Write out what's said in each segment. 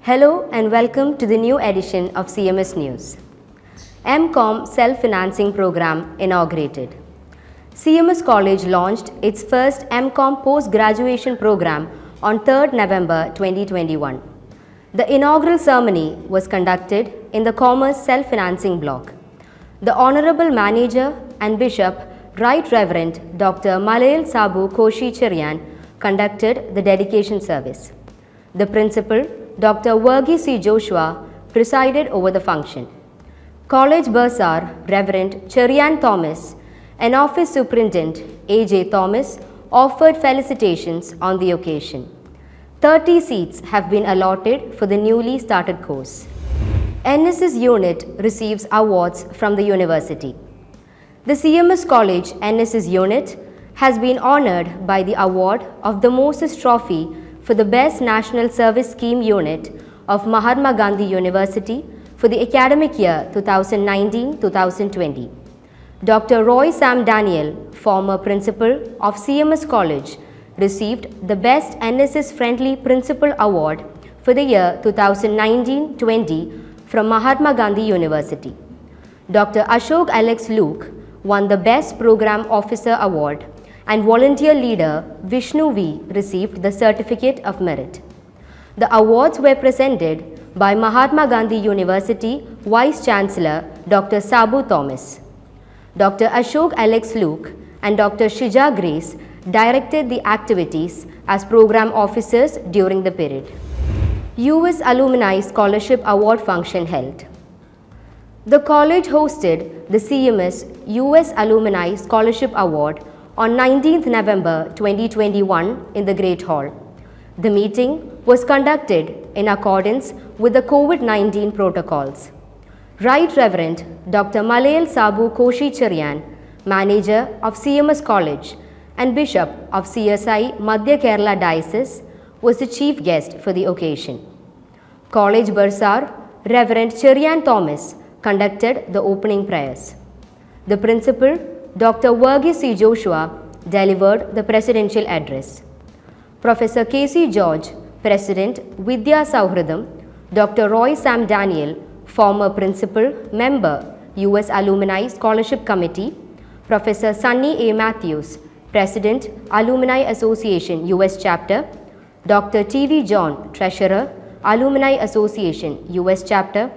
Hello and welcome to the new edition of CMS News. MCOM Self-Financing Program inaugurated. CMS College launched its first MCOM post-graduation program on 3rd November 2021. The inaugural ceremony was conducted in the Commerce Self-Financing Block. The Honorable Manager and Bishop, Right Reverend Dr. Malayal Sabu Koshi Cherian conducted the dedication service. The Principal, Dr. Verghese C. Joshua, presided over the function. College Bursar, Reverend Cherian Thomas, and Office Superintendent A.J. Thomas offered felicitations on the occasion. 30 seats have been allotted for the newly started course. NSS unit receives awards from the university. The CMS College NSS unit has been honored by the award of the Moses Trophy for the Best National Service Scheme Unit of Mahatma Gandhi University for the academic year 2019-2020. Dr. Roy Sam Daniel, former principal of CMS College, received the Best NSS Friendly Principal Award for the year 2019-20 from Mahatma Gandhi University. Dr. Ashok Alex Luke won the Best Program Officer Award, and volunteer leader Vishnu V received the Certificate of Merit. The awards were presented by Mahatma Gandhi University Vice Chancellor Dr. Sabu Thomas. Dr. Ashok Alex Luke and Dr. Shija Grace directed the activities as program officers during the period. US Alumni Scholarship Award function held. The college hosted the CMS US Alumni Scholarship Award on 19th November 2021 in the Great Hall. The meeting was conducted in accordance with the COVID-19 protocols. Right Reverend Dr. Malayal Sabu Koshi Cherian, Manager of CMS College and Bishop of CSI Madhya Kerala Diocese, was the chief guest for the occasion. College Bursar, Reverend Cherian Thomas, conducted the opening prayers. The Principal, Dr. Verghese C. Joshua, delivered the presidential address. Professor K.C. George, President, Vidya Sauhridam, Dr. Roy Sam Daniel, former Principal, Member, US Alumni Scholarship Committee, Professor Sunny A. Matthews, President, Alumni Association US Chapter, Dr. T.V. John, Treasurer, Alumni Association US Chapter,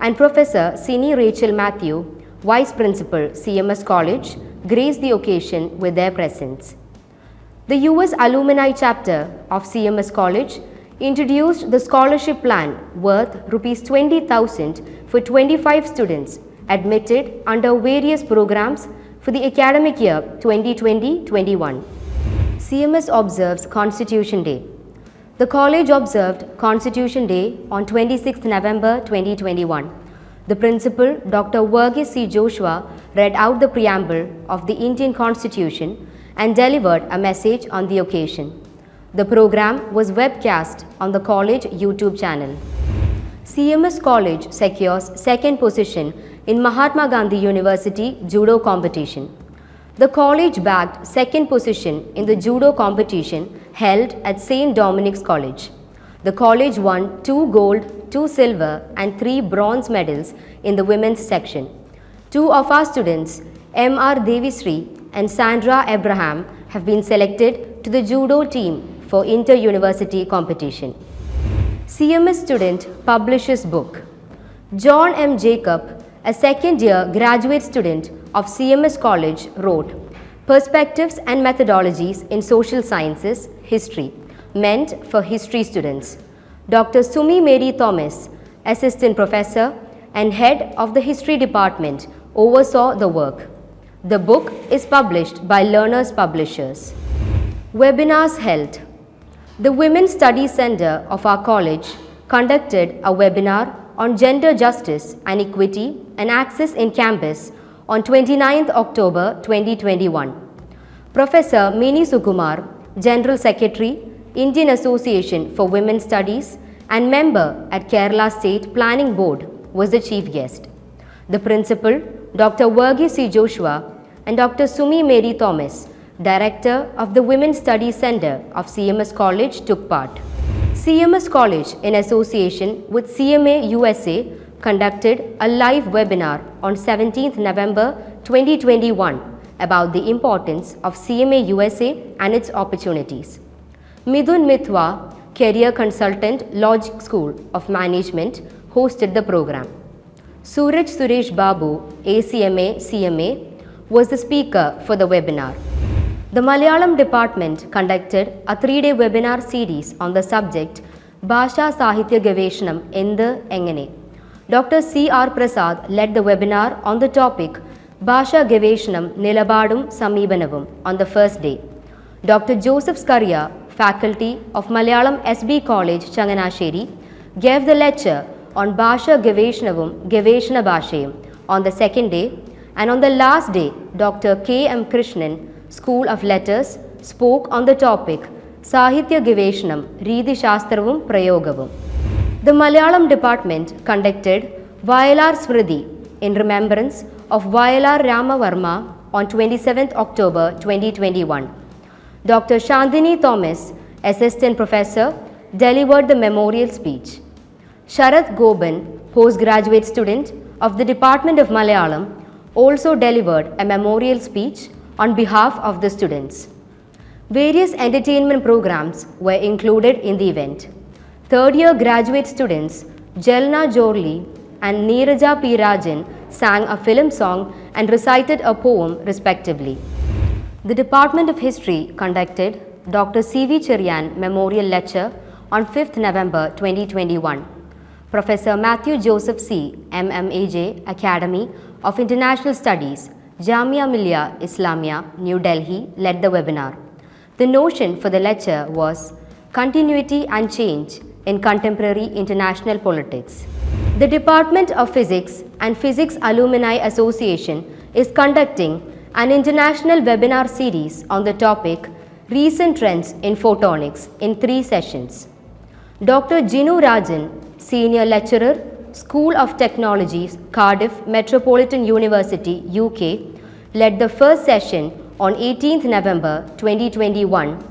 and Professor Sini Rachel Matthew, Vice Principal, CMS College, graced the occasion with their presence. The US Alumni Chapter of CMS College introduced the scholarship plan worth ₹20,000 for 25 students admitted under various programs for the academic year 2020-21. CMS observes Constitution Day. The college observed Constitution Day on 26th November 2021. The Principal, Dr. Verghese C. Joshua, read out the preamble of the Indian Constitution and delivered a message on the occasion. The program was webcast on the college YouTube channel. CMS College secures second position in Mahatma Gandhi University Judo competition. The college bagged second position in the judo competition held at St. Dominic's College. The college won 2 gold, 2 silver and 3 bronze medals in the women's section. 2 of our students, M.R. Devisri and Sandra Abraham, have been selected to the judo team for inter-university competition. CMS student publishes book. John M. Jacob, a second-year graduate student of CMS College, wrote Perspectives and Methodologies in Social Sciences, History, meant for history students. Dr. Sumi Mary Thomas, Assistant Professor and Head of the History Department, oversaw the work. The book is published by Learners Publishers. Webinars held. The Women's Studies Center of our college conducted a webinar on gender justice and equity and access in campus on 29th October 2021. Professor Mini Sukumar, General Secretary, Indian Association for Women's Studies and member at Kerala State Planning Board, was the chief guest. The Principal, Dr. Verghese C. Joshua and Dr. Sumi Mary Thomas, Director of the Women's Studies Center of CMS College, took part. CMS College, in association with CMA USA, conducted a live webinar on 17th November 2021 about the importance of CMA USA and its opportunities. Midun Mithwa, Career Consultant, Logic School of Management, hosted the program. Suraj Suresh Babu, ACMA CMA, was the speaker for the webinar. The Malayalam department conducted a 3-day webinar series on the subject Bhasha Sahitya Gaveshanam Endu Engane. Dr. C.R. Prasad led the webinar on the topic Bhasha Gaveshanam Nilabadum Sameepanavum on the first day. Dr. Joseph Skaria, faculty of Malayalam SB College, Changanasheri, gave the lecture on Bhasha Gaveshanavum Gaveshana Bhashayam on the second day, and on the last day, Dr. K. M. Krishnan, School of Letters, spoke on the topic Sahitya Gaveshanam Reethi Shastravum Prayogavum. The Malayalam department conducted Vayalar Smriti in remembrance of Vayalar Ramavarma on 27th October 2021. Dr. Shandini Thomas, Assistant Professor, delivered the memorial speech. Sharath Goban, postgraduate student of the Department of Malayalam, also delivered a memorial speech on behalf of the students. Various entertainment programs were included in the event. Third-year graduate students Jelna Jorli and Neeraja P. Rajan sang a film song and recited a poem respectively. The Department of History conducted Dr. C.V. Cherian Memorial Lecture on 5th November 2021. Professor Matthew Joseph C., MMAJ, Academy of International Studies, Jamia Millia Islamia, New Delhi, led the webinar. The notion for the lecture was Continuity and Change in Contemporary International Politics. The Department of Physics and Physics Alumni Association is conducting an international webinar series on the topic Recent Trends in Photonics in 3 sessions. Dr. Jinu Rajan, Senior Lecturer, School of Technologies, Cardiff Metropolitan University, UK, led the first session on 18th November 2021,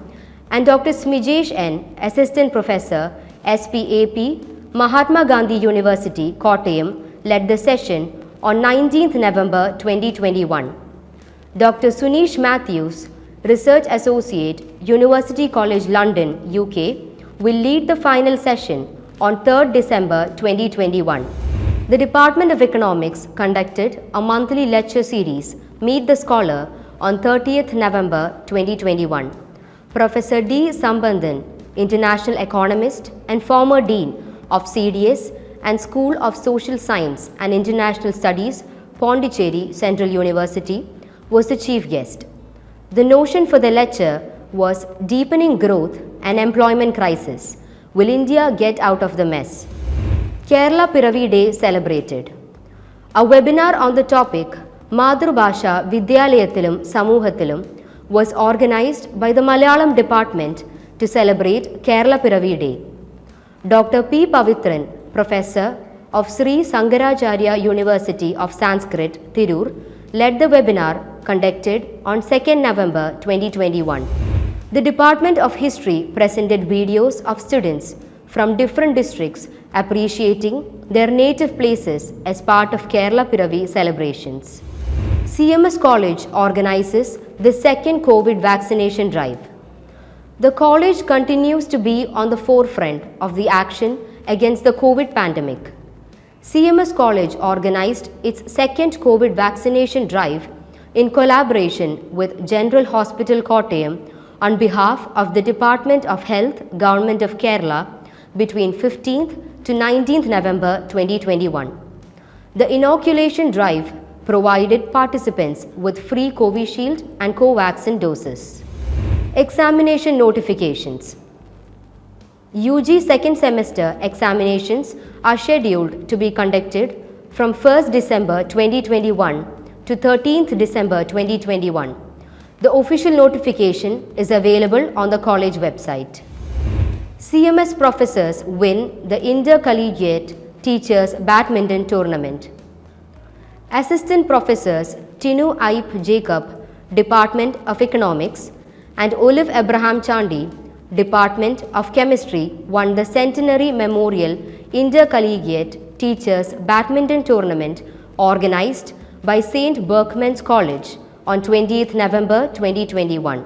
and Dr. Smijesh N., Assistant Professor, SPAP, Mahatma Gandhi University, Kottayam, led the session on 19th November 2021. Dr. Sunish Matthews, Research Associate, University College London, UK, will lead the final session on 3rd December 2021. The Department of Economics conducted a monthly lecture series, Meet the Scholar, on 30th November 2021. Professor D. Sambandhan, International Economist and former Dean of CDS and School of Social Science and International Studies, Pondicherry Central University, was the chief guest. The notion for the lecture was Deepening Growth and Employment Crisis. Will India get out of the mess? Kerala Piravi Day celebrated. A webinar on the topic Madhrubhasha Vidyalayathilam Samuhathilam was organized by the Malayalam department to celebrate Kerala Piravi Day. Dr. P. Pavitran, Professor of Sri Sankaracharya University of Sanskrit, Tirur, led the webinar conducted on 2nd November 2021. The Department of History presented videos of students from different districts appreciating their native places as part of Kerala Piravi celebrations. CMS College organizes the second COVID vaccination drive. The college continues to be on the forefront of the action against the COVID pandemic. CMS College organized its second COVID vaccination drive in collaboration with General Hospital Kottayam on behalf of the Department of Health, Government of Kerala between 15th to 19th November 2021. The inoculation drive provided participants with free Covishield and Covaxin doses. Examination notifications. UG second semester examinations are scheduled to be conducted from 1st December 2021 to 13th December 2021. The official notification is available on the college website. CMS professors win the Intercollegiate Teachers Badminton Tournament. Assistant Professors Tinu Aip Jacob, Department of Economics, and Olive Abraham Chandi, Department of Chemistry won the Centenary Memorial Intercollegiate Teachers Badminton Tournament organized by St. Berchmans College on 20th November 2021.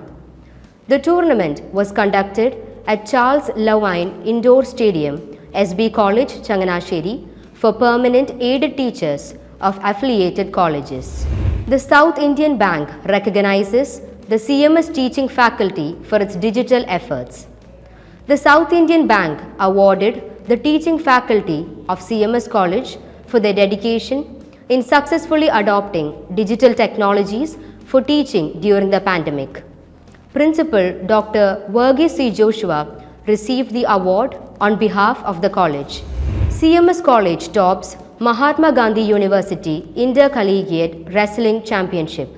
The tournament was conducted at Charles Lawine Indoor Stadium, SB College, Changanasheri, for permanent aided teachers of affiliated colleges. The South Indian Bank recognizes the CMS teaching faculty for its digital efforts. The South Indian Bank awarded the teaching faculty of CMS College for their dedication in successfully adopting digital technologies for teaching during the pandemic. Principal Dr. Verghese C. Joshua received the award on behalf of the college. CMS College tops Mahatma Gandhi University Intercollegiate Wrestling Championship.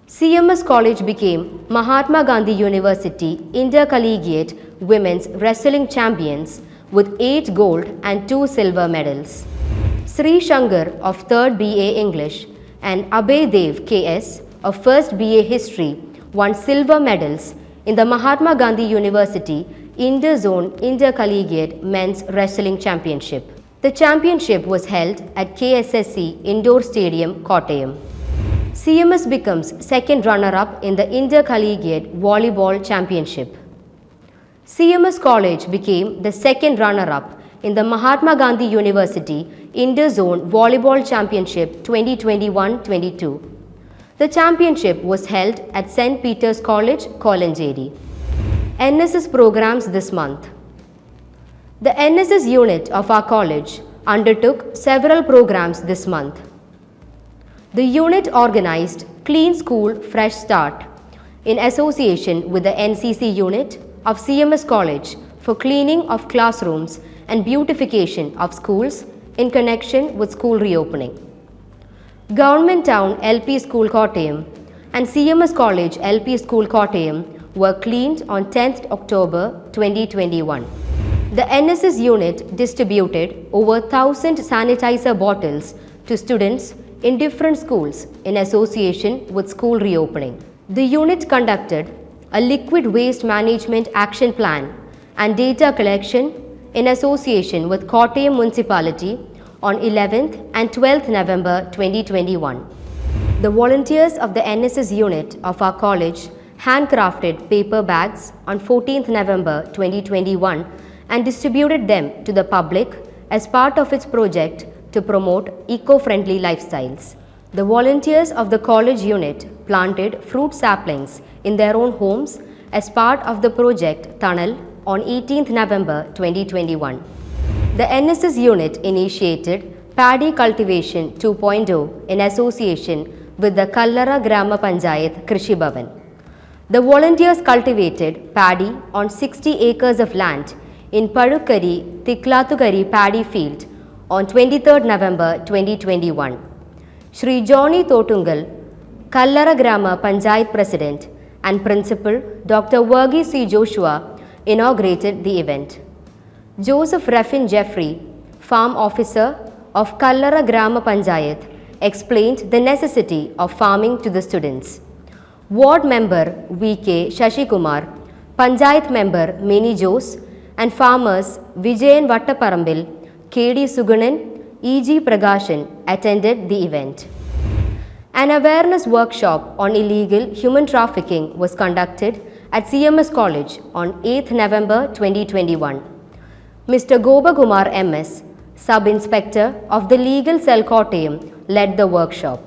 CMS College became Mahatma Gandhi University Intercollegiate Women's Wrestling Champions with 8 gold and 2 silver medals. Sri Shankar of 3rd BA English and Abhay Dev KS of 1st BA History won silver medals in the Mahatma Gandhi University Inter-Zone Intercollegiate Men's Wrestling Championship. The championship was held at KSSC Indoor Stadium, Kottayam. CMS becomes second runner-up in the Intercollegiate Volleyball Championship. CMS College became the second runner-up in the Mahatma Gandhi University Inter-Zone Volleyball Championship 2021-22. The championship was held at St. Peter's College, Kolanjeri. NSS programs this month. The NSS unit of our college undertook several programs this month. The unit organized Clean School Fresh Start in association with the NCC unit of CMS College for cleaning of classrooms and beautification of schools in connection with school reopening. Government Town LP School Kottayam and CMS College LP School Kottayam were cleaned on 10th October 2021. The NSS unit distributed over 1,000 sanitizer bottles to students in different schools in association with school reopening. The unit conducted a liquid waste management action plan and data collection in association with Kottayam Municipality on 11th and 12th November 2021. The volunteers of the NSS unit of our college handcrafted paper bags on 14th November 2021 and distributed them to the public as part of its project to promote eco-friendly lifestyles. The volunteers of the college unit planted fruit saplings in their own homes as part of the project Tunnel on 18th November 2021. The NSS unit initiated Paddy Cultivation 2.0 in association with the Kallara Grama Panchayat Krishi Bhavan. The volunteers cultivated paddy on 60 acres of land in Padukkari Tiklathukari paddy field on 23rd November 2021. Shri Johnny Thotungal, Kallara Grama Panchayat President and Principal Dr. Verghese C. Joshua inaugurated the event. Joseph Ruffin Jeffrey, Farm Officer of Kallara Grama Panchayat, explained the necessity of farming to the students. Ward Member V.K. Shashikumar, Panchayat Member Mini Jose, and farmers Vijayan Vattaparambil, K.D. Sugunan, E.G. Pragashan attended the event. An awareness workshop on illegal human trafficking was conducted at CMS College on 8th November 2021. Mr. Gopakumar M.S., Sub-Inspector of the Legal Cell Kottayam, led the workshop.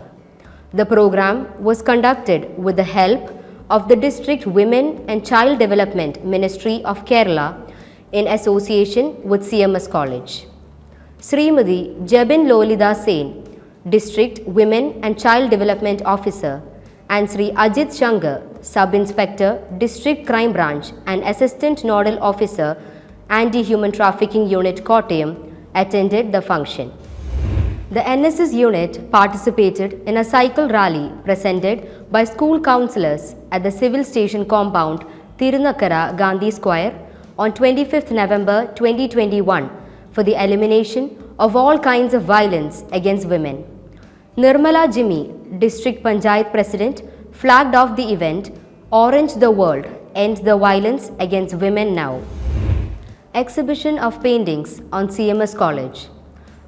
The program was conducted with the help of the District Women and Child Development Ministry of Kerala in association with CMS College. Srimati Jabin Lolita Sen, District Women and Child Development Officer, and Sri Ajit Shankar, Sub-Inspector, District Crime Branch and Assistant Nodal Officer, Anti-Human Trafficking Unit Kottayam, attended the function. The NSS unit participated in a cycle rally presented by school councillors at the Civil Station Compound, Tirunakara, Gandhi Square on 25th November 2021 for the elimination of all kinds of violence against women. Nirmala Jimmy, District Panchayat President, flagged off the event Orange the World End the Violence Against Women Now. Exhibition of paintings on CMS College.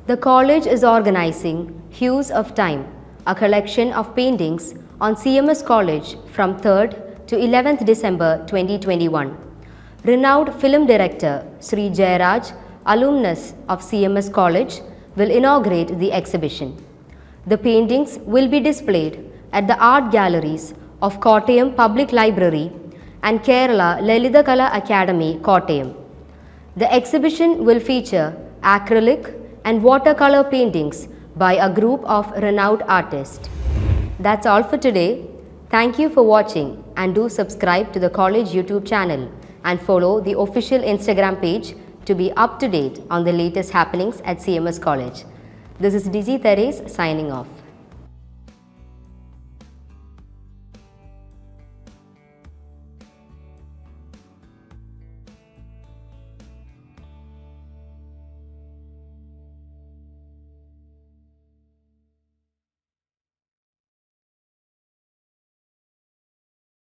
The college is organizing Hues of Time, a collection of paintings on CMS College from 3rd to 11th December 2021. Renowned film director Sri Jayaraj, alumnus of CMS College, will inaugurate the exhibition. The paintings will be displayed at the art galleries of Kottayam Public Library and Kerala Lalitakala Academy, Kottayam. The exhibition will feature acrylic and watercolor paintings by a group of renowned artists. That's all for today. Thank you for watching and do subscribe to the college YouTube channel and follow the official Instagram page to be up to date on the latest happenings at CMS College. This is Dizzy Therese signing off.